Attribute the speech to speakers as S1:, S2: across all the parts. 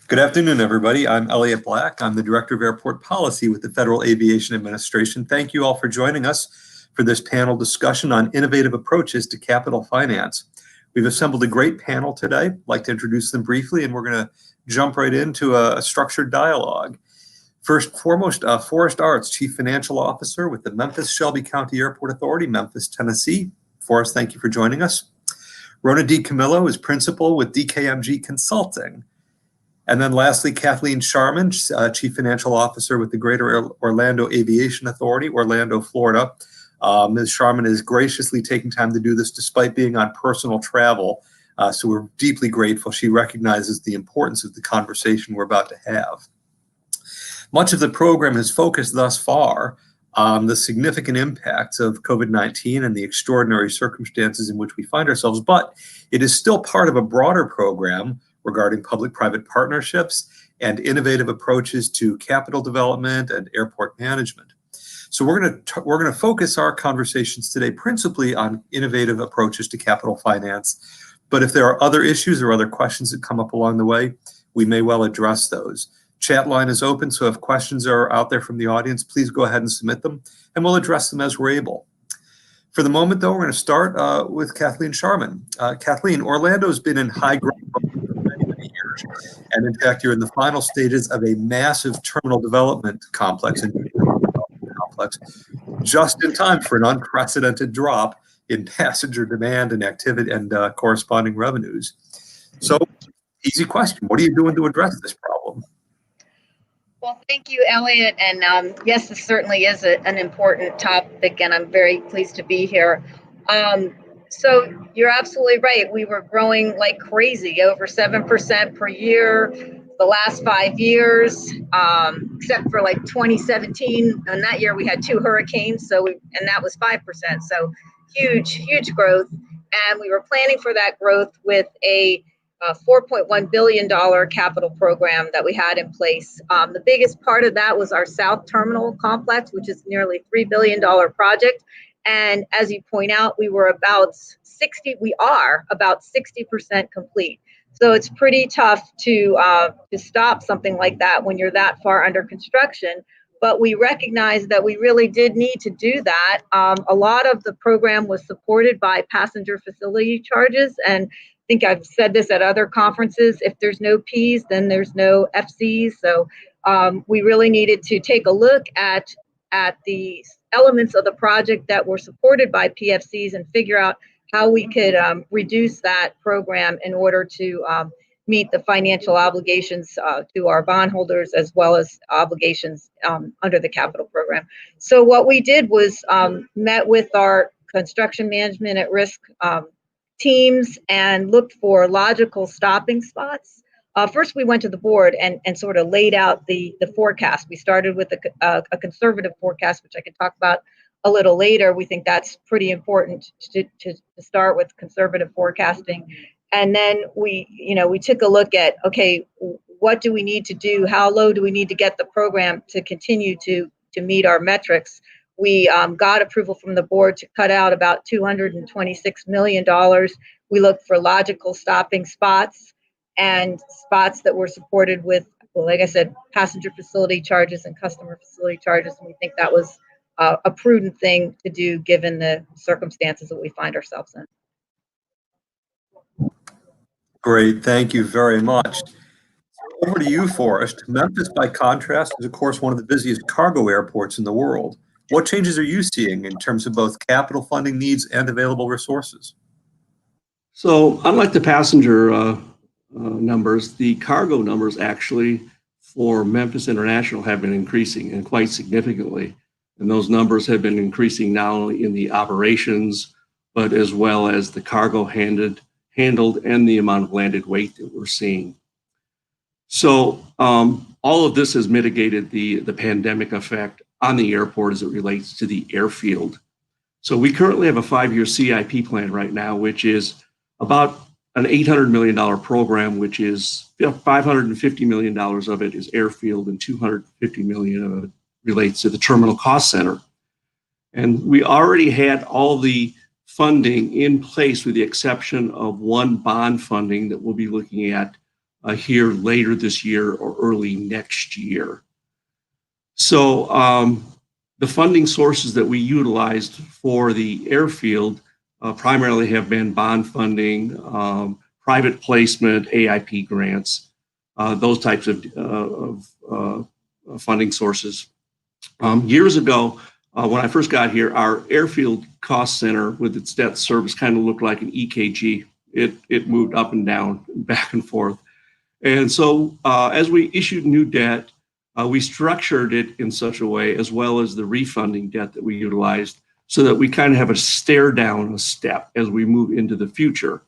S1: Good afternoon, everybody. I'm Elliot Black. I'm the Director of Airport Policy with the Federal Aviation Administration. Thank you all for joining us for this panel discussion on innovative approaches to capital finance. We've assembled a great panel today. I'd like to introduce them briefly, and we're going to jump right into a structured dialogue. First and foremost, Forrest Arts, Chief Financial Officer with the Memphis Shelby County Airport Authority, Memphis, Tennessee. Forrest, thank you for joining us. Rona D. Camillo is Principal with DKMG Consulting. And then lastly, Kathleen Sharman, Chief Financial Officer with the Greater Orlando Aviation Authority, Orlando, Florida. Ms. Sharman is graciously taking time to do this despite being on personal travel. So we're deeply grateful. She recognizes the importance of the conversation we're about to have. Much of the program has focused thus far on the significant impacts of COVID-19 and the extraordinary circumstances in which we find ourselves, but it is still part of a broader program regarding public-private partnerships and innovative approaches to capital development and airport management. So we're going to focus our conversations today principally on innovative approaches to capital finance. But if there are other issues or other questions that come up along the way, we may well address those. Chat line is open, so if questions are out there from the audience, please go ahead and submit them, and we'll address them as we're able. For the moment, though, we're going to start with Kathleen Sharman. Kathleen, Orlando has been in high growth and in fact, you're in the final stages of a massive terminal development complex, just in time for an unprecedented drop in passenger demand and activity and corresponding revenues. So, easy question: what are you doing to address this problem?
S2: Well, thank you, Elliot. And yes, this certainly is an important topic, and I'm very pleased to be here. So you're absolutely right. We were growing like crazy, over 7% per year the last 5 years, except for like 2017. And that year we had 2 hurricanes, and that was 5%. So huge growth. And we were planning for that growth with a $4.1 billion capital program that we had in place. The biggest part of that was our South Terminal Complex, which is nearly $3 billion project. And as you point out, we are about 60% complete. So it's pretty tough to stop something like that when you're that far under construction. But we recognize that we really did need to do that. A lot of the program was supported by passenger facility charges. And I think I've said this at other conferences, if there's no Ps, then there's no FCs. So we really needed to take a look at the elements of the project that were supported by PFCs and figure out how we could reduce that program in order to meet the financial obligations to our bondholders as well as obligations under the capital program. So what we did was met with our construction management at risk teams and looked for logical stopping spots. First, we went to the board and sort of laid out the forecast. We started with a conservative forecast, which I can talk about a little later. We think that's pretty important to start with conservative forecasting. And then we took a look at, okay, what do we need to do? How low do we need to get the program to continue to meet our metrics? We got approval from the board to cut out about $226 million. We looked for logical stopping spots and spots that were supported with, well, like I said, passenger facility charges and customer facility charges. And we think that was a prudent thing to do given the circumstances that we find ourselves in.
S1: Great, thank you very much. Over to you, Forrest. Memphis, by contrast, is of course one of the busiest cargo airports in the world. What changes are you seeing in terms of both capital funding needs and available resources?
S3: So unlike the passenger numbers, the cargo numbers actually for Memphis International have been increasing and quite significantly. And those numbers have been increasing not only in the operations, but as well as the cargo handled and the amount of landed weight that we're seeing. So all of this has mitigated the pandemic effect on the airport as it relates to the airfield. So we currently have a 5-year CIP plan right now, which is about an $800 million program, which is $550 million of it is airfield and $250 million of it relates to the terminal cost center. And we already had all the funding in place with the exception of one bond funding that we'll be looking at here later this year or early next year. So the funding sources that we utilized for the airfield primarily have been bond funding, private placement, AIP grants, those types of funding sources. Years ago, when I first got here, our airfield cost center with its debt service kind of looked like an EKG. It moved up and down, back and forth. And so as we issued new debt, we structured it in such a way, as well as the refunding debt that we utilized, so that we kind of have a stare down a step as we move into the future.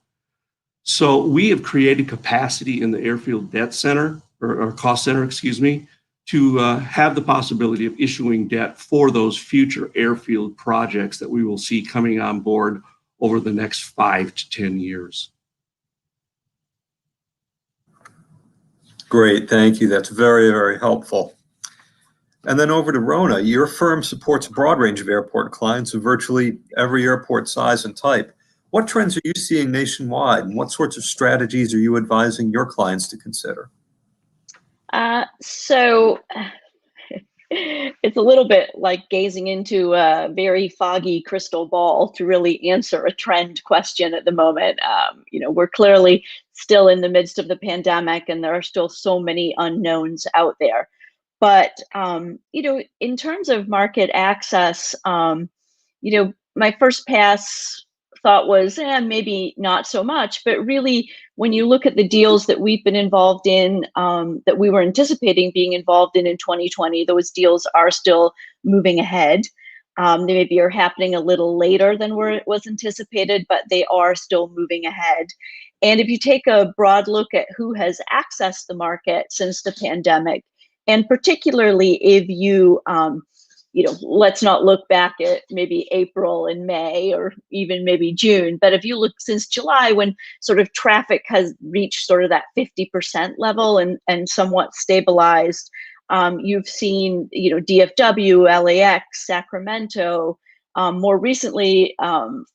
S3: So we have created capacity in the airfield debt center, or cost center, excuse me, to have the possibility of issuing debt for those future airfield projects that we will see coming on board over the next 5 to 10 years.
S1: Great, thank you. That's very, very helpful. And then over to Rona. Your firm supports a broad range of airport clients of virtually every airport size and type. What trends are you seeing nationwide, and what sorts of strategies are you advising your clients to consider?
S4: So it's a little bit like gazing into a very foggy crystal ball to really answer a trend question at the moment. We're clearly still in the midst of the pandemic, and there are still so many unknowns out there. But, in terms of market access, my first pass thought was, maybe not so much, but really, when you look at the deals that we've been involved in, that we were anticipating being involved in 2020, those deals are still moving ahead. They maybe are happening a little later than where it was anticipated, but they are still moving ahead. And if you take a broad look at who has accessed the market since the pandemic, and particularly if you, let's not look back at maybe April and May or even maybe June, but if you look since July, when sort of traffic has reached sort of that 50% level and somewhat stabilized, you've seen, DFW, LAX, Sacramento. More recently,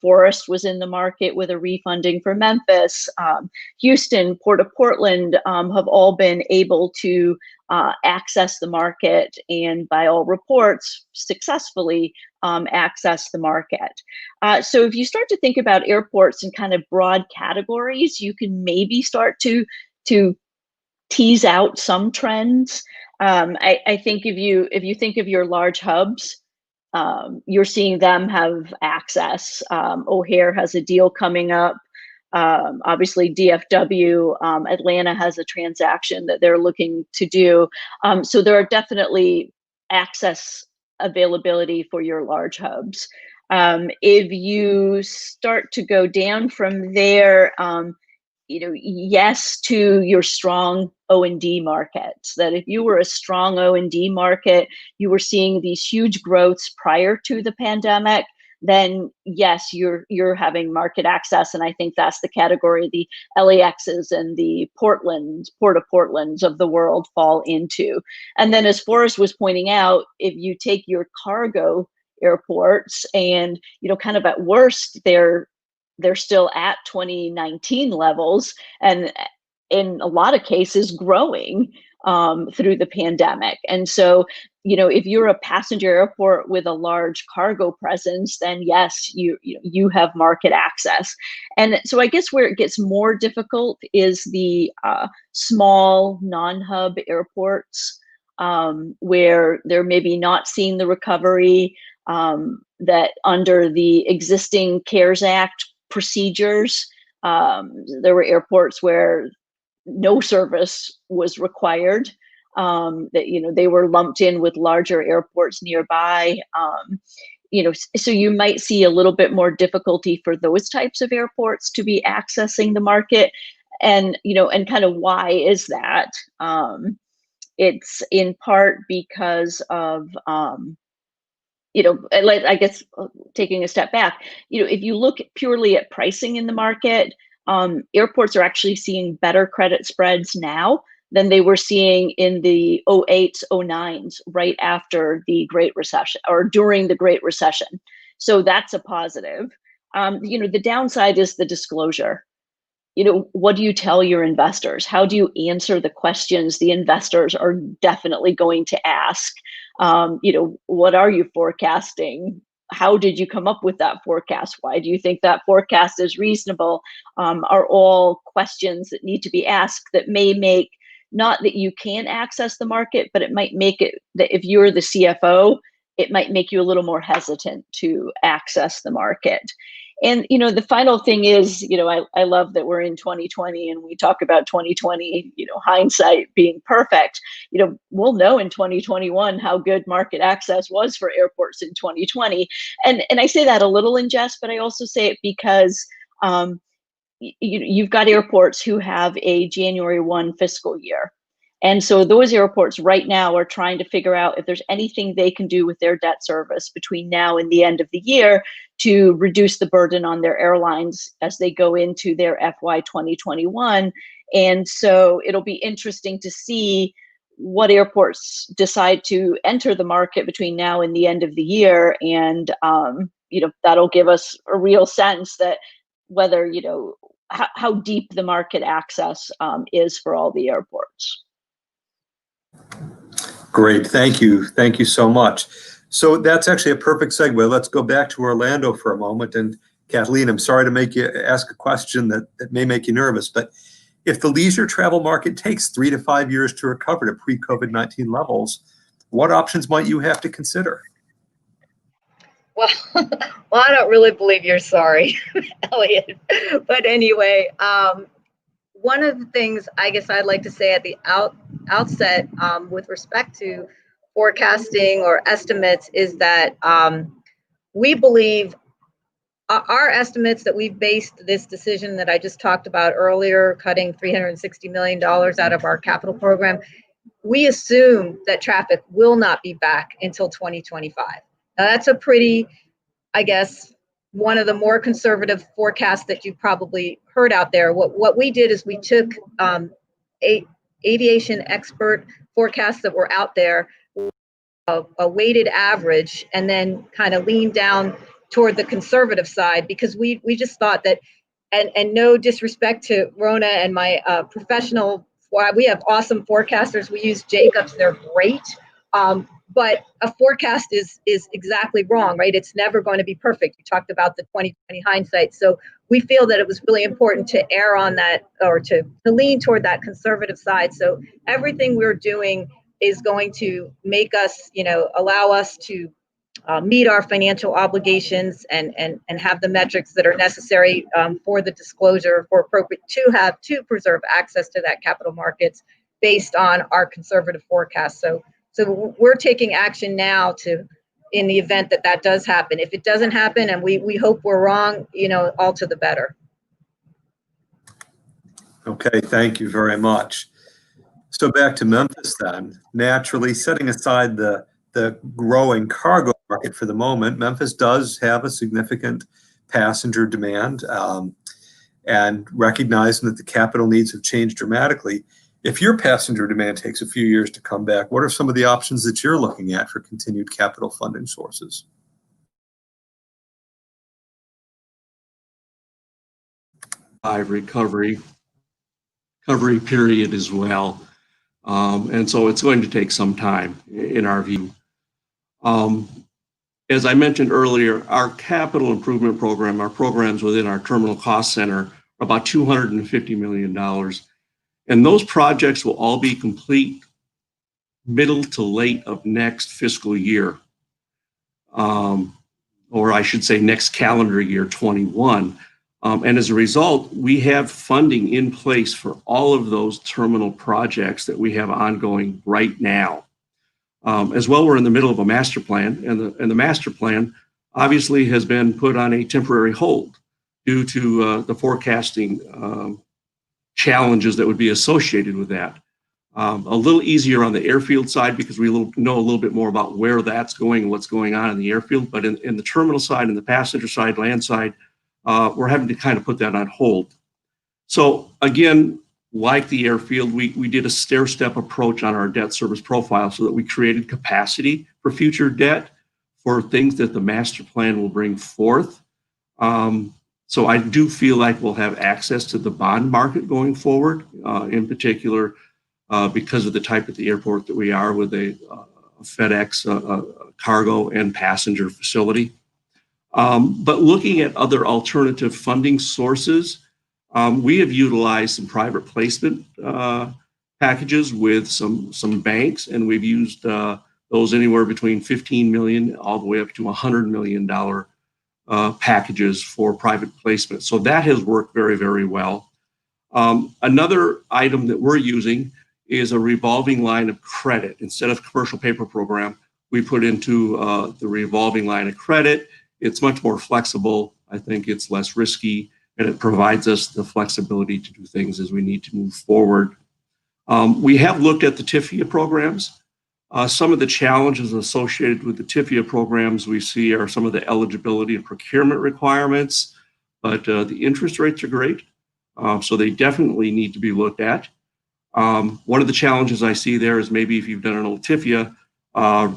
S4: Forrest was in the market with a refunding for Memphis. Houston, Port of Portland have all been able to access the market, and by all reports, successfully access the market. So if you start to think about airports in kind of broad categories, you can maybe start to tease out some trends. I think if you think of your large hubs, you're seeing them have access. O'Hare has a deal coming up. Obviously, DFW, Atlanta has a transaction that they're looking to do. So there are definitely access availability for your large hubs. If you start to go down from there, yes to your strong O&D markets, that if you were a strong O&D market, you were seeing these huge growths prior to the pandemic, then yes, you're having market access. And I think that's the category the LAXs and the Port of Portlands of the world fall into. And then, as Forrest was pointing out, if you take your cargo airports and, kind of at worst, they're still at 2019 levels, and in a lot of cases growing through the pandemic. And so, if you're a passenger airport with a large cargo presence, then yes, you have market access. And so I guess where it gets more difficult is the small non-hub airports, where they're maybe not seeing the recovery that under the existing CARES Act procedures. There were airports where no service was required, that they were lumped in with larger airports nearby. So you might see a little bit more difficulty for those types of airports to be accessing the market. And and kind of why is that? It's in part because of I guess taking a step back, if you look purely at pricing in the market, airports are actually seeing better credit spreads now than they were seeing in the 08s, 09s, right after the Great Recession or during the Great Recession. So that's a positive. The downside is the disclosure. what do you tell your investors? How do you answer the questions the investors are definitely going to ask? What are you forecasting? How did you come up with that forecast? Why do you think that forecast is reasonable? Are all questions that need to be asked that may make, not that you can access the market, but it might make it that if you're the CFO, it might make you a little more hesitant to access the market. And, the final thing is, I love that we're in 2020 and we talk about 2020, hindsight being perfect. We'll know in 2021 how good market access was for airports in 2020. And I say that a little in jest, but I also say it because you've got airports who have a January 1 fiscal year. And so those airports right now are trying to figure out if there's anything they can do with their debt service between now and the end of the year to reduce the burden on their airlines as they go into their FY 2021. And so it'll be interesting to see what airports decide to enter the market between now and the end of the year. And, that'll give us a real sense that whether, how deep the market access is for all the airports.
S1: Great, thank you. Thank you so much. So that's actually a perfect segue. Let's go back to Orlando for a moment. And Kathleen, I'm sorry to make you ask a question that may make you nervous, but if the leisure travel market takes 3 to 5 years to recover to pre-COVID-19 levels, what options might you have to consider?
S2: Well, I don't really believe you're sorry, Elliot. But anyway, one of the things I guess I'd like to say at the outset with respect to forecasting or estimates is that we believe our estimates that we've based this decision that I just talked about earlier, cutting $360 million out of our capital program, we assume that traffic will not be back until 2025. Now that's a pretty, I guess, one of the more conservative forecasts that you've probably heard out there. What we did is we took aviation expert forecasts that were out there, a weighted average, and then kind of leaned down toward the conservative side because we just thought that, and no disrespect to Rona and my professional, we have awesome forecasters. We use Jacobs, they're great. But a forecast is exactly wrong, right? It's never going to be perfect. You talked about the 2020 hindsight. So we feel that it was really important to err on that or to lean toward that conservative side. So everything we're doing is going to make us, allow us to meet our financial obligations and have the metrics that are necessary for the disclosure for appropriate to preserve access to that capital markets based on our conservative forecast. So we're taking action now in the event that does happen. If it doesn't happen, and we hope we're wrong, all to the better.
S1: Okay, thank you very much. So back to Memphis then. Naturally, setting aside the growing cargo market for the moment, Memphis does have a significant passenger demand, and recognizing that the capital needs have changed dramatically. If your passenger demand takes a few years to come back, what are some of the options that you're looking at for continued capital funding sources?
S3: Recovery period as well. And so it's going to take some time in our view. As I mentioned earlier, our capital improvement program, our programs within our terminal cost center are about $250 million. And those projects will all be complete middle to late of next fiscal year, or I should say next calendar year, 21. And as a result, we have funding in place for all of those terminal projects that we have ongoing right now. As well, we're in the middle of a master plan, and the master plan obviously has been put on a temporary hold due to the forecasting challenges that would be associated with that. A little easier on the airfield side because we know a little bit more about where that's going and what's going on in the airfield. But in the terminal side and the passenger side, land side, we're having to kind of put that on hold. So again, like the airfield, we did a stair-step approach on our debt service profile so that we created capacity for future debt for things that the master plan will bring forth. So I do feel like we'll have access to the bond market going forward, in particular because of the type of the airport that we are with a FedEx cargo and passenger facility. But looking at other alternative funding sources, we have utilized some private placement packages with some banks, and we've used those anywhere between $15 million all the way up to $100 million packages for private placement. So that has worked very, very well. Another item that we're using is a revolving line of credit. Instead of commercial paper program, we put into the revolving line of credit. It's much more flexible. I think it's less risky, and it provides us the flexibility to do things as we need to move forward. We have looked at the TIFIA programs. Some of the challenges associated with the TIFIA programs we see are some of the eligibility and procurement requirements, but the interest rates are great, so they definitely need to be looked at. One of the challenges I see there is maybe if you've done an old TIFIA,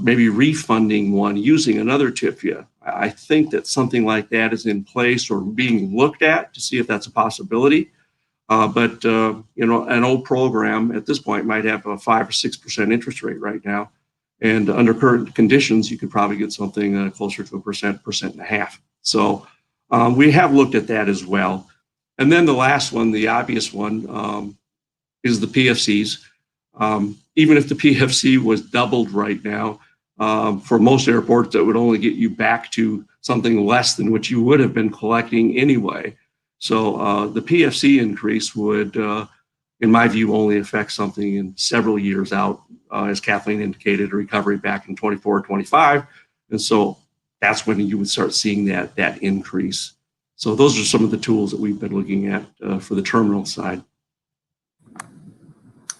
S3: maybe refunding one using another TIFIA. I think that something like that is in place or being looked at to see if that's a possibility. But an old program at this point might have a 5 or 6% interest rate right now, and under current conditions, you could probably get something closer to 1.5%. So we have looked at that as well. And then the last one, the obvious one, is the PFCs. Even if the PFC was doubled right now, for most airports, that would only get you back to something less than what you would have been collecting anyway. So the PFC increase would, in my view, only affect something in several years out, as Kathleen indicated, a recovery back in 24, 25. And so that's when you would start seeing that increase. So those are some of the tools that we've been looking at for the terminal side.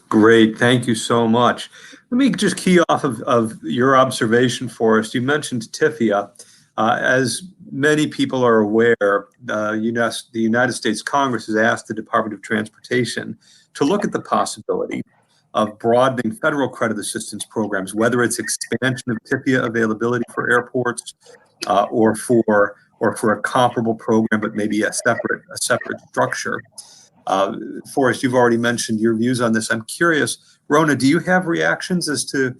S1: Great, thank you so much. Let me just key off of your observation for us. You mentioned TIFIA. As many people are aware, the United States Congress has asked the Department of Transportation to look at the possibility of broadening federal credit assistance programs, whether it's expansion of TIFIA availability for airports or for a comparable program, but maybe a separate structure. Forrest, you've already mentioned your views on this. I'm curious, Rona, do you have reactions as to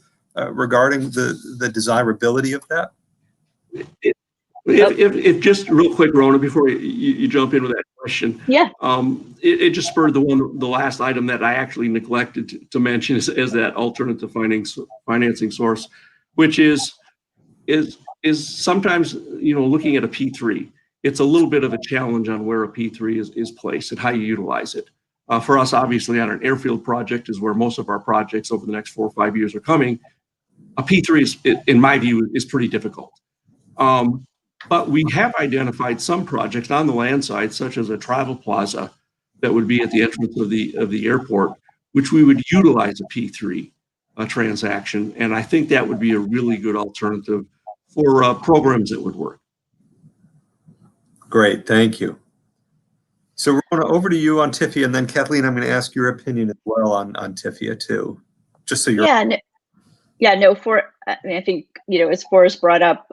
S1: regarding the desirability of that?
S3: If just real quick, Rona, before you jump into that question,
S4: yeah,
S3: it just spurred the last item that I actually neglected to mention as that alternative financing source, which is sometimes looking at a P3. It's a little bit of a challenge on where a P3 is placed and how you utilize it. For us, obviously, on an airfield project is where most of our projects over the next 4 or 5 years are coming. A P3 is, in my view, is pretty difficult. But we have identified some projects on the land side, such as a travel plaza that would be at the entrance of the airport, which we would utilize a P3 transaction. And I think that would be a really good alternative for programs that would work.
S1: Great, thank you. So Rona, over to you on TIFIA, and then Kathleen, I'm going to ask your opinion as well on TIFIA too, just so you're.
S4: I think, as Forrest brought up,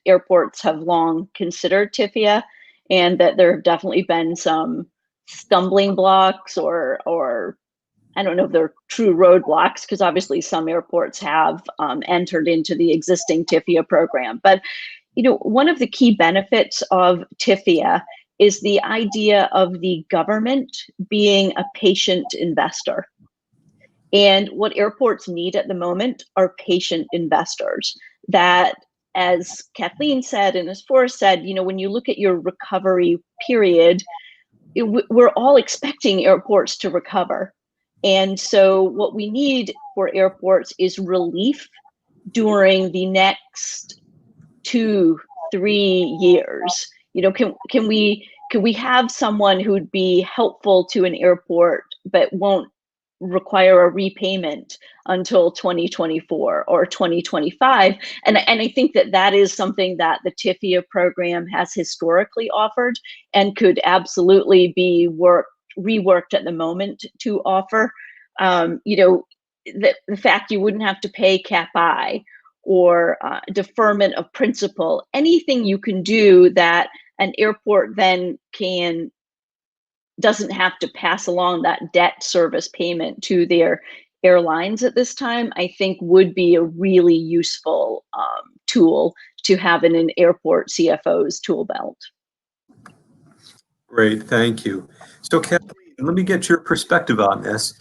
S4: airports have long considered TIFIA, and that there have definitely been some stumbling blocks or I don't know if they're true roadblocks, because obviously some airports have entered into the existing TIFIA program. But one of the key benefits of TIFIA is the idea of the government being a patient investor. And what airports need at the moment are patient investors that, as Kathleen said, and as Forrest said, when you look at your recovery period, we're all expecting airports to recover. And so what we need for airports is relief during the next 2-3 years. Can we have someone who'd be helpful to an airport but won't require a repayment until 2024 or 2025? And I think that is something that the TIFIA program has historically offered and could absolutely be reworked at the moment to offer. The fact you wouldn't have to pay Cap-I or deferment of principal, anything you can do that an airport then doesn't have to pass along that debt service payment to their airlines at this time, I think would be a really useful tool to have in an airport CFO's tool belt.
S1: Great, thank you. So Kathleen, let me get your perspective on this.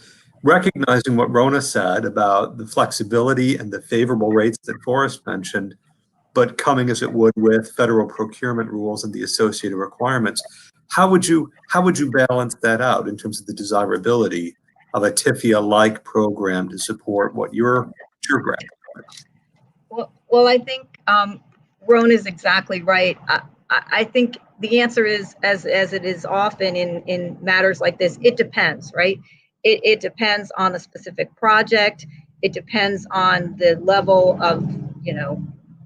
S1: Recognizing what Rona said about the flexibility and the favorable rates that Forrest mentioned, but coming as it would with federal procurement rules and the associated requirements, how would you balance that out in terms of the desirability of a TIFIA-like program to support what you're grabbing?
S2: Well, I think Ron is exactly right. I think the answer is, as it is often in matters like this, it depends, right? It depends on the specific project. It depends on the level of,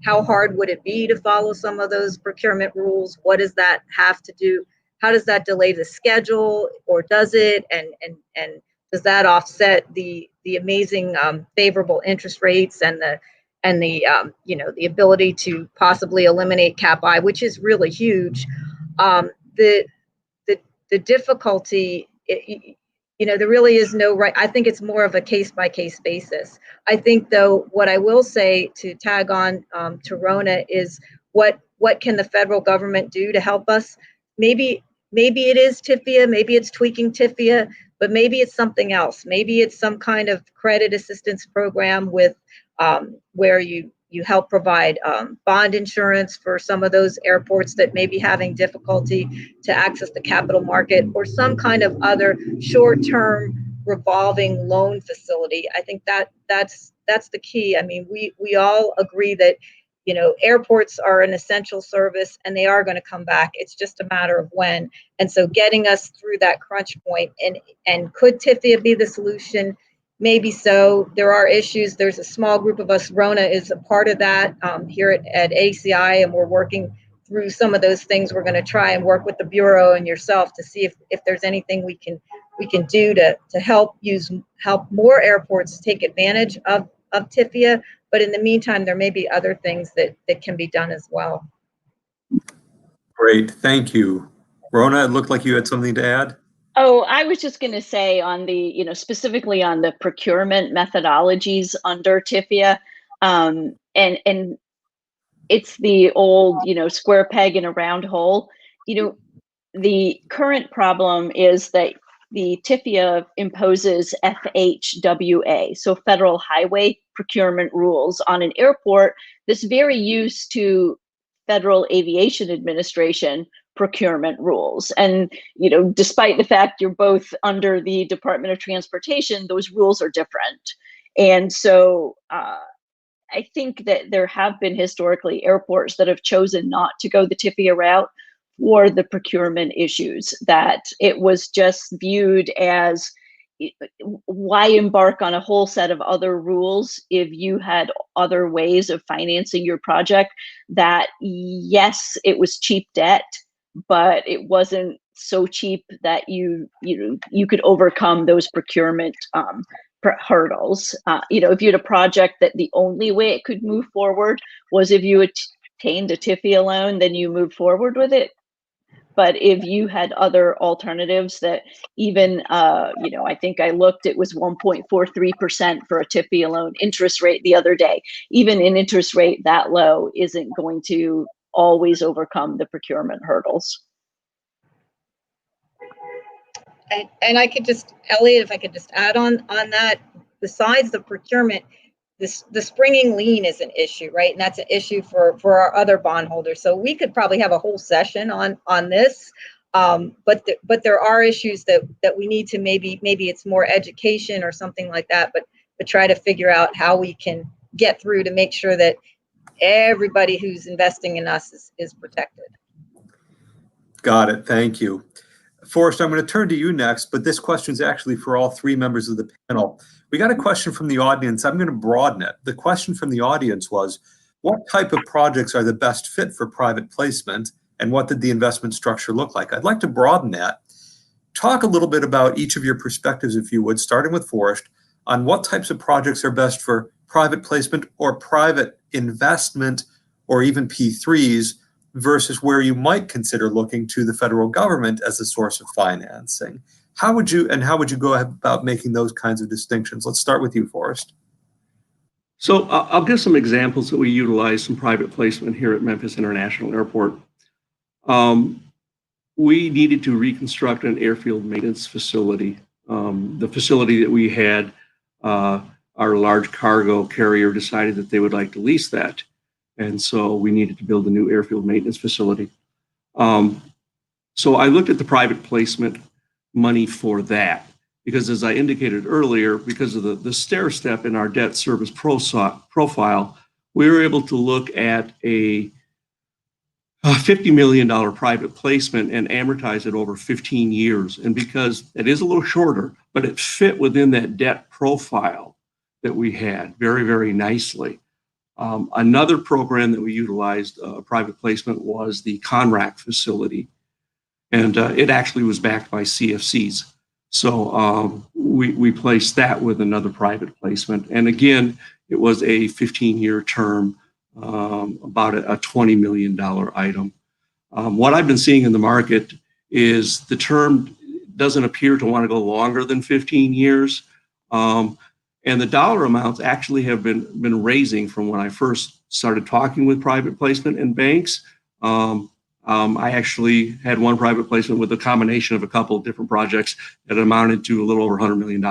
S2: how hard would it be to follow some of those procurement rules? What does that have to do? How does that delay the schedule, or does it? And does that offset the amazing favorable interest rates and the the ability to possibly eliminate Cap I, which is really huge. The difficulty, there really is no right. I think it's more of a case by case basis. I think, though, what I will say to tag on to Rona is what can the federal government do to help us? Maybe it is TIFIA, maybe it's tweaking TIFIA, but maybe it's something else. Maybe it's some kind of credit assistance program with where you help provide bond insurance for some of those airports that may be having difficulty to access the capital market, or some kind of other short-term revolving loan facility. I think that's the key. I mean, we all agree that airports are an essential service and they are going to come back. It's just a matter of when. And so getting us through that crunch point, and could TIFIA be the solution? Maybe so. There are issues. There's a small group of us. Rona is a part of that here at ACI, and we're working through some of those things. We're going to try and work with the Bureau and yourself to see if there's anything we can do to help more airports take advantage of TIFIA. But in the meantime, there may be other things that can be done as well.
S1: Great, thank you. Rona, it looked like you had something to add.
S4: Oh, I was just going to say on the, specifically on the procurement methodologies under TIFIA, and it's the old, square peg in a round hole. The current problem is that the TIFIA imposes FHWA, so Federal Highway Procurement Rules, on an airport that's very used to Federal Aviation Administration procurement rules. And, despite the fact you're both under the Department of Transportation, those rules are different. And so I think that there have been historically airports that have chosen not to go the TIFIA route for the procurement issues, that it was just viewed as, why embark on a whole set of other rules if you had other ways of financing your project? That, yes, it was cheap debt, but it wasn't so cheap that you could overcome those procurement hurdles. If you had a project that the only way it could move forward was if you obtained a TIFIA loan, then you move forward with it. But if you had other alternatives that even, I think I looked, it was 1.43% for a TIFIA loan interest rate the other day. Even an interest rate that low isn't going to always overcome the procurement hurdles.
S2: And I could just, Elliot, if I could just add on that, besides the procurement, the springing lien is an issue, right? And that's an issue for our other bondholders. So we could probably have a whole session on this. But there are issues that we need to maybe it's more education or something like that, but try to figure out how we can get through to make sure that everybody who's investing in us is protected.
S1: Got it. Thank you. Forrest, I'm going to turn to you next, but this question is actually for all three members of the panel. We got a question from the audience. I'm going to broaden it. The question from the audience was, what type of projects are the best fit for private placement, and what did the investment structure look like? I'd like to broaden that. Talk a little bit about each of your perspectives, if you would, starting with Forrest, on what types of projects are best for private placement or private investment, or even P3s, versus where you might consider looking to the federal government as a source of financing. How would you go about making those kinds of distinctions? Let's start with you, Forrest.
S3: So I'll give some examples that we utilize some private placement here at Memphis International Airport. We needed to reconstruct an airfield maintenance facility. The facility that we had, our large cargo carrier decided that they would like to lease that. And so we needed to build a new airfield maintenance facility. So I looked at the private placement money for that, because as I indicated earlier, because of the stair step in our debt service profile, we were able to look at a $50 million private placement and amortize it over 15 years. And because it is a little shorter, but it fit within that debt profile that we had very, very nicely. Another program that we utilized, private placement, was the CONRAC facility. And it actually was backed by CFCs. So we placed that with another private placement. And again, it was a 15-year term, about a $20 million item. What I've been seeing in the market is the term doesn't appear to want to go longer than 15 years. And the dollar amounts actually have been raising from when I first started talking with private placement and banks. I actually had one private placement with a combination of a couple of different projects that amounted to a little over $100 million.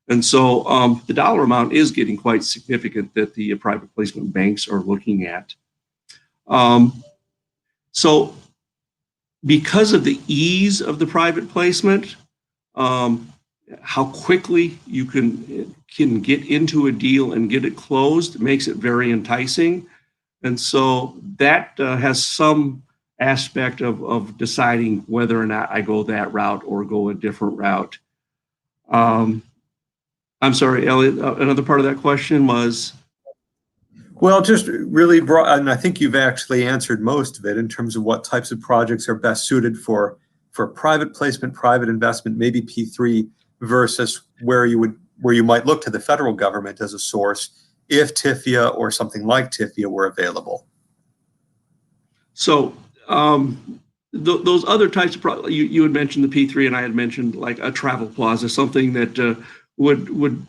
S3: And so the dollar amount is getting quite significant that the private placement banks are looking at. So because of the ease of the private placement, how quickly you can get into a deal and get it closed makes it very enticing. And so that has some aspect of deciding whether or not I go that route or go a different route. I'm sorry, Elliot, another part of that question was?
S1: Well, just really broad, and I think you've actually answered most of it in terms of what types of projects are best suited for private placement, private investment, maybe P3, versus where you might look to the federal government as a source if TIFIA or something like TIFIA were available.
S3: So those other types of projects, you had mentioned the P3, and I had mentioned like a travel plaza, something that would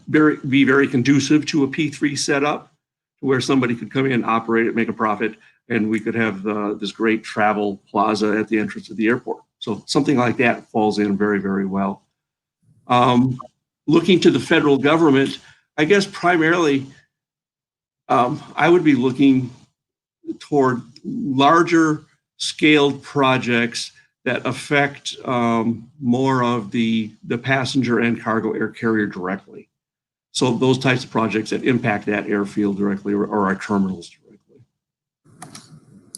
S3: be very conducive to a P3 setup, where somebody could come in, operate it, make a profit, and we could have this great travel plaza at the entrance of the airport. So something like that falls in very, very well. Looking to the federal government, I guess primarily I would be looking toward larger scaled projects that affect more of the passenger and cargo air carrier directly. So those types of projects that impact that airfield directly or our terminals directly.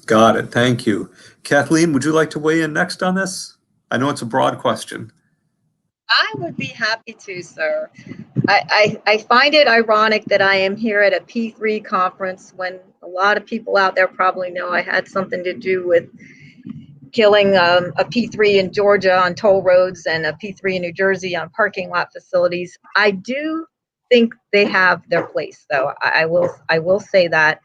S1: Got it. Thank you. Kathleen, would you like to weigh in next on this? I know it's a broad question.
S2: I would be happy to, sir. I find it ironic that I am here at a P3 conference when a lot of people out there probably know I had something to do with killing a P3 in Georgia on toll roads and a P3 in New Jersey on parking lot facilities. I do think they have their place, though. I will say that.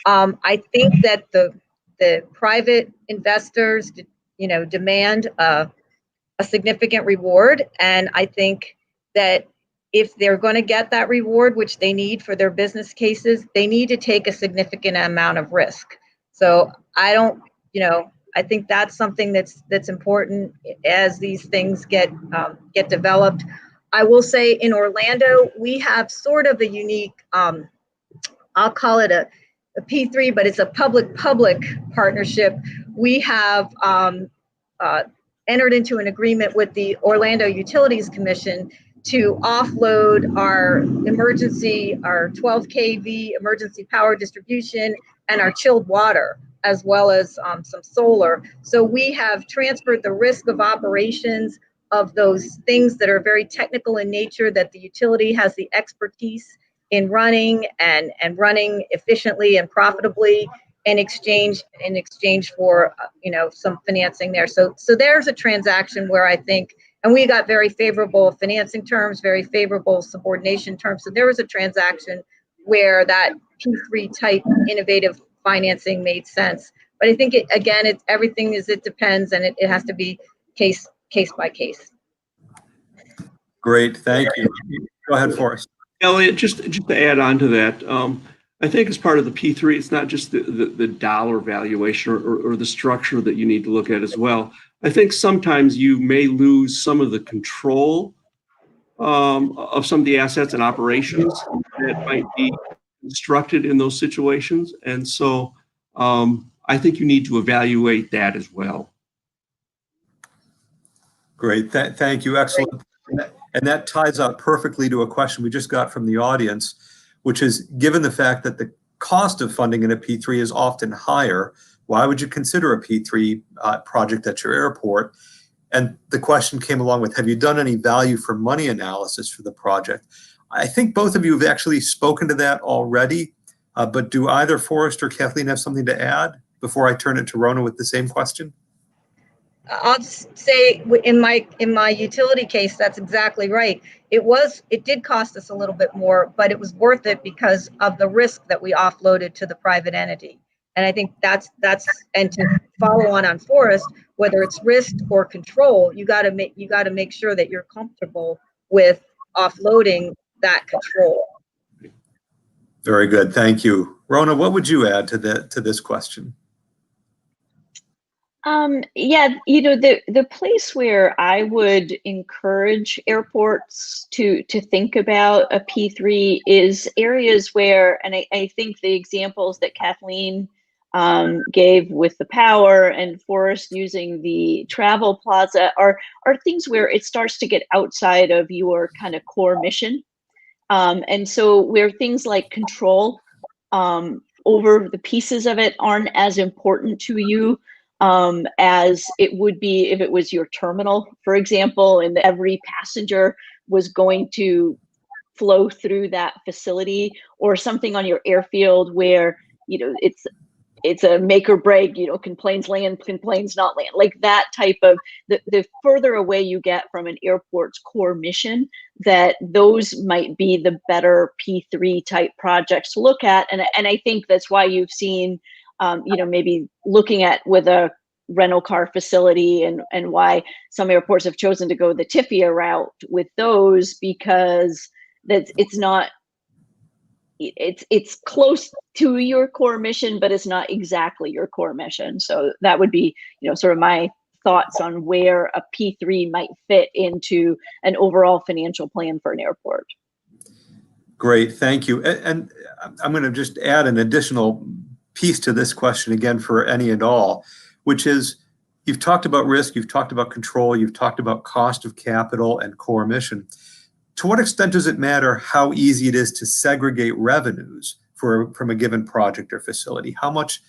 S2: I think that the private investors, demand a significant reward, and I think that if they're going to get that reward, which they need for their business cases, they need to take a significant amount of risk. So I think that's something that's important as these things get developed. I will say in Orlando, we have sort of a unique, I'll call it a P3, but it's a public-public partnership. We have entered into an agreement with the Orlando Utilities Commission to offload our 12 kV emergency power distribution and our chilled water, as well as some solar. So we have transferred the risk of operations of those things that are very technical in nature, that the utility has the expertise in running and running efficiently and profitably, in exchange for some financing there. So there's a transaction where I think, and we got very favorable financing terms, very favorable subordination terms. So there was a transaction where that P3 type innovative financing made sense. But I think it depends, and it has to be case by case.
S1: Great, thank you. Go ahead, Forrest.
S3: Elliot, just to add on to that, I think as part of the P3, it's not just the dollar valuation or the structure that you need to look at as well. I think sometimes you may lose some of the control of some of the assets and operations that might be constructed in those situations. And so I think you need to evaluate that as well.
S1: Great, thank you, excellent. And that ties up perfectly to a question we just got from the audience, which is, given the fact that the cost of funding in a P3 is often higher, why would you consider a P3 project at your airport? And the question came along with, have you done any value for money analysis for the project? I think both of you have actually spoken to that already, but do either Forrest or Kathleen have something to add before I turn it to Rona with the same question?
S2: I'll just say in my utility case, that's exactly right. It did cost us a little bit more, but it was worth it because of the risk that we offloaded to the private entity. And I think that's and to follow on Forrest, whether it's risk or control, you got to make sure that you're comfortable with offloading that control.
S1: Very good, thank you. Rona, what would you add to this question?
S4: Yeah, the place where I would encourage airports to think about a P3 is areas where, and I think the examples that Kathleen gave with the power and Forrest using the travel plaza are things where it starts to get outside of your kind of core mission. And so where things like control over the pieces of it aren't as important to you as it would be if it was your terminal, for example, and every passenger was going to flow through that facility, or something on your airfield where, it's a make or break, can planes land, can planes not land, like that type of, the further away you get from an airport's core mission, that those might be the better P3 type projects to look at. And I think that's why you've seen, maybe looking at with a rental car facility and why some airports have chosen to go the TIFIA route with those, because it's close to your core mission, but it's not exactly your core mission. So that would be, sort of my thoughts on where a P3 might fit into an overall financial plan for an airport.
S1: Great, thank you. And I'm going to just add an additional piece to this question again for any and all, which is, you've talked about risk, you've talked about control, you've talked about cost of capital and core mission. To what extent does it matter how easy it is to segregate revenues from a given project or facility? How much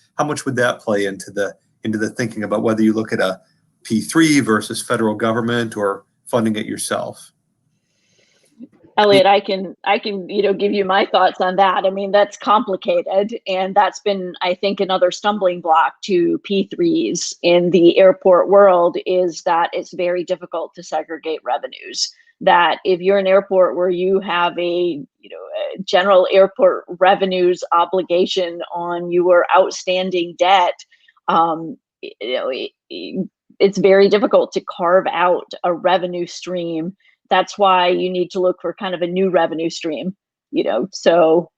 S1: would that play into the thinking about whether you look at a P3 versus federal government or funding it yourself?
S4: Elliot, I can give you my thoughts on that. I mean, that's complicated, and that's been, I think, another stumbling block to P3s in the airport world, is that it's very difficult to segregate revenues. That if you're an airport where you have a general airport revenues obligation on your outstanding debt, it's very difficult to carve out a revenue stream. That's why you need to look for kind of a new revenue stream, so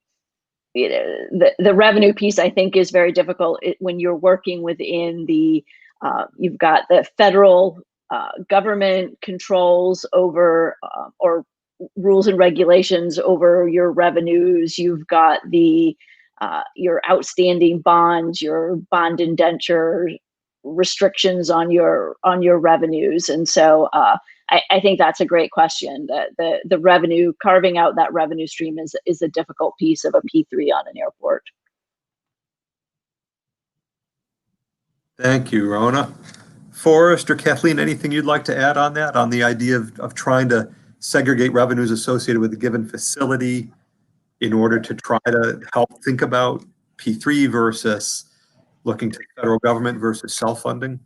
S4: the revenue piece, I think, is very difficult when you're working within the, you've got the federal government controls over or rules and regulations over your revenues. You've got the your outstanding bonds, your bond indenture restrictions on your revenues, and so I think that's a great question. That the revenue, carving out that revenue stream is a difficult piece of a P3 on an airport.
S1: Thank you, Rona. Forrest or Kathleen, anything you'd like to add on that, on the idea of trying to segregate revenues associated with a given facility in order to try to help think about P3 versus looking to federal government versus self-funding?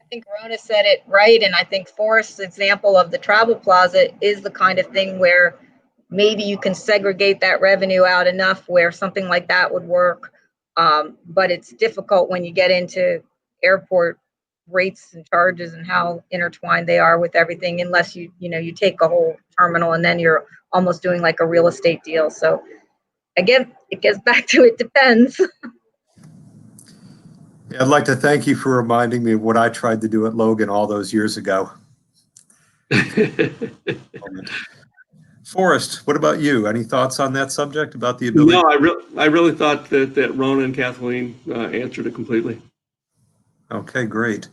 S2: I think Rona said it right, and I think Forrest's example of the travel plaza is the kind of thing where maybe you can segregate that revenue out enough where something like that would work. But it's difficult when you get into airport rates and charges and how intertwined they are with everything, unless you take a whole terminal and then you're almost doing like a real estate deal. So again, it gets back to it depends.
S1: Yeah, I'd like to thank you for reminding me of what I tried to do at Logan all those years ago. Forrest, what about you? Any thoughts on that subject about the ability?
S3: No, I really thought that Rona and Kathleen answered it completely.
S1: Okay, great.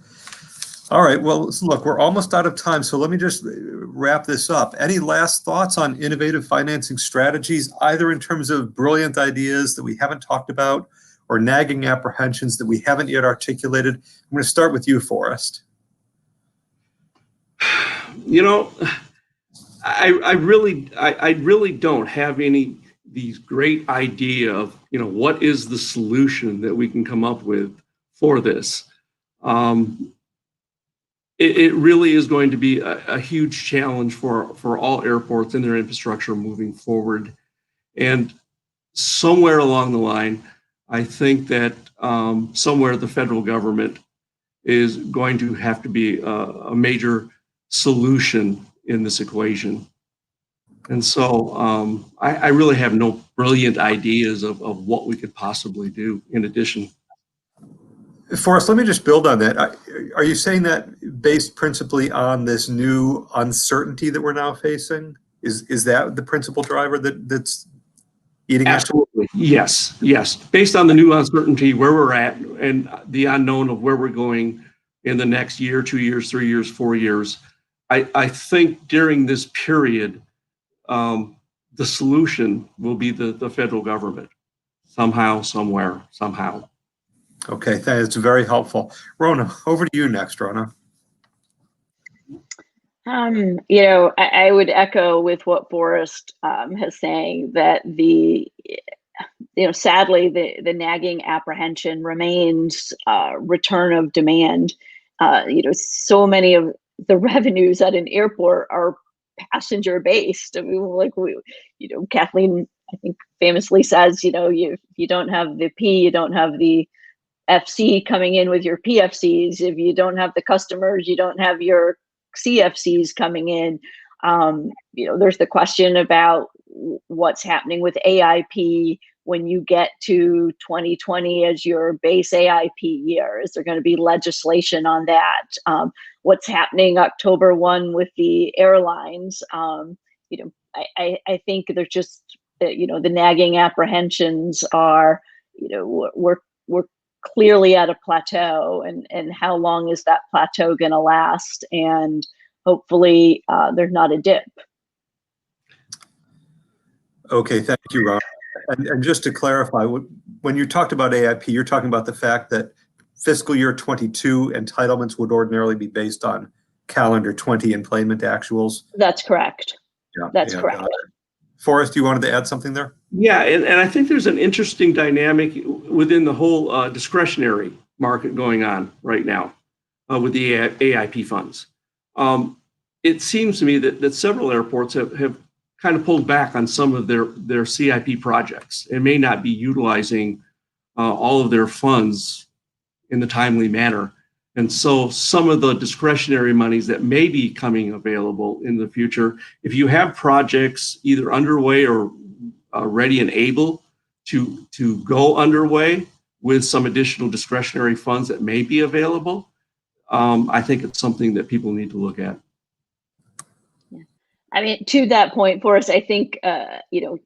S1: All right, well, look, we're almost out of time, so let me just wrap this up. Any last thoughts on innovative financing strategies, either in terms of brilliant ideas that we haven't talked about or nagging apprehensions that we haven't yet articulated? I'm going to start with you, Forrest.
S3: I really don't have these great idea of what is the solution that we can come up with for this. It really is going to be a huge challenge for all airports and their infrastructure moving forward. And somewhere along the line, I think that somewhere the federal government is going to have to be a major solution in this equation. And so I really have no brilliant ideas of what we could possibly do in addition.
S1: Forrest, let me just build on that. Are you saying that based principally on this new uncertainty that we're now facing? Is that the principal driver that's eating us?
S3: Absolutely. Yes. Based on the new uncertainty where we're at and the unknown of where we're going in the next year, 2 years, 3 years, 4 years, I think during this period, the solution will be the federal government somehow, somewhere, somehow.
S1: Okay, that's very helpful. Rona, over to you next, Rona.
S4: I would echo with what Forrest has saying that sadly the nagging apprehension remains return of demand. So many of the revenues at an airport are passenger based. I mean, Kathleen, I think, famously says, if you don't have the P, you don't have the FC coming in with your PFCs. If you don't have the customers, you don't have your CFCs coming in. There's the question about what's happening with AIP when you get to 2020 as your base AIP year. Is there going to be legislation on that? What's happening October 1 with the airlines? I think there's just, the nagging apprehensions are, we're clearly at a plateau, and how long is that plateau going to last? And hopefully there's not a dip.
S1: Okay, thank you, Ron. And just to clarify, when you talked about AIP, you're talking about the fact that fiscal year 22 entitlements would ordinarily be based on calendar 20 employment actuals?
S4: That's correct.
S1: Yeah,
S4: That's correct.
S1: Forrest, you wanted to add something there?
S3: Yeah, and I think there's an interesting dynamic within the whole discretionary market going on right now with the AIP funds. It seems to me that several airports have kind of pulled back on some of their CIP projects and may not be utilizing all of their funds in a timely manner. And so some of the discretionary monies that may be coming available in the future, if you have projects either underway or ready and able to go underway with some additional discretionary funds that may be available, I think it's something that people need to look at.
S4: I mean, to that point, Forrest, I think,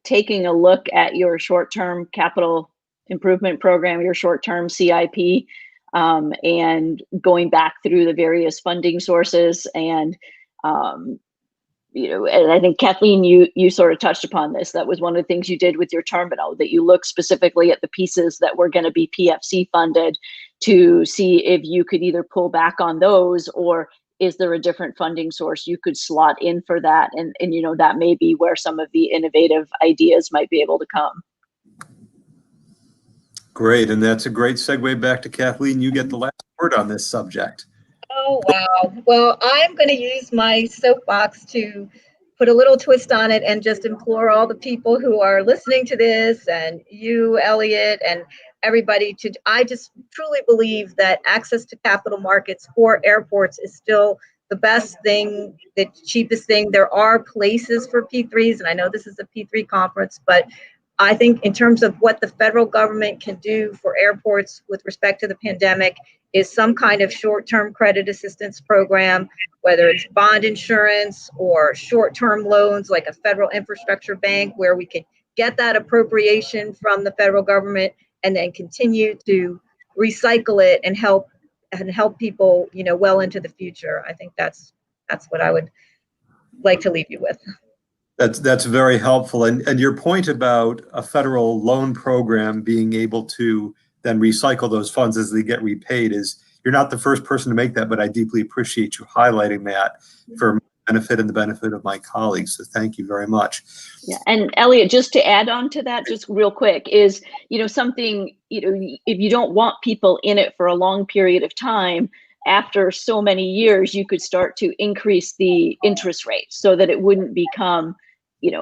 S4: taking a look at your short-term capital improvement program, your short-term CIP, and going back through the various funding sources, and and I think, Kathleen, you sort of touched upon this. That was one of the things you did with your terminal, that you looked specifically at the pieces that were going to be PFC funded to see if you could either pull back on those, or is there a different funding source you could slot in for that? And that may be where some of the innovative ideas might be able to come.
S1: Great, and that's a great segue back to Kathleen. You get the last word on this subject.
S2: Oh, wow. Well, I'm going to use my soapbox to put a little twist on it and just implore all the people who are listening to this, and you, Elliot, and everybody to, I just truly believe that access to capital markets for airports is still the best thing, the cheapest thing. There are places for P3s, and I know this is a P3 conference, but I think in terms of what the federal government can do for airports with respect to the pandemic is some kind of short-term credit assistance program, whether it's bond insurance or short-term loans like a federal infrastructure bank where we could get that appropriation from the federal government and then continue to recycle it and help people, well into the future. I think that's what I would like to leave you with.
S1: That's very helpful. And your point about a federal loan program being able to then recycle those funds as they get repaid is, you're not the first person to make that, but I deeply appreciate you highlighting that for my benefit and the benefit of my colleagues. So thank you very much.
S4: Yeah, and Elliot, just to add on to that, just real quick, is, something, if you don't want people in it for a long period of time, after so many years, you could start to increase the interest rate so that it wouldn't become,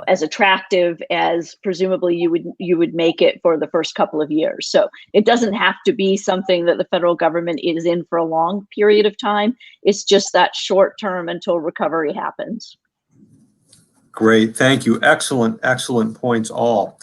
S4: as attractive as presumably you would make it for the first couple of years. So it doesn't have to be something that the federal government is in for a long period of time. It's just that short term until recovery happens.
S1: Great, thank you. Excellent points all.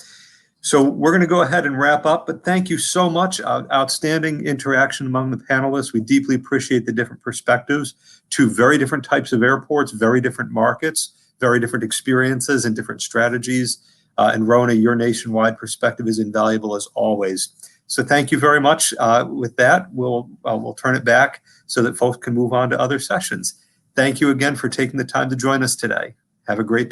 S1: So we're going to go ahead and wrap up, but thank you so much. Outstanding interaction among the panelists. We deeply appreciate the different perspectives. Two very different types of airports, very different markets, very different experiences and different strategies. And Rona, your nationwide perspective is invaluable as always. So thank you very much. With that, we'll turn it back so that folks can move on to other sessions. Thank you again for taking the time to join us today. Have a great day.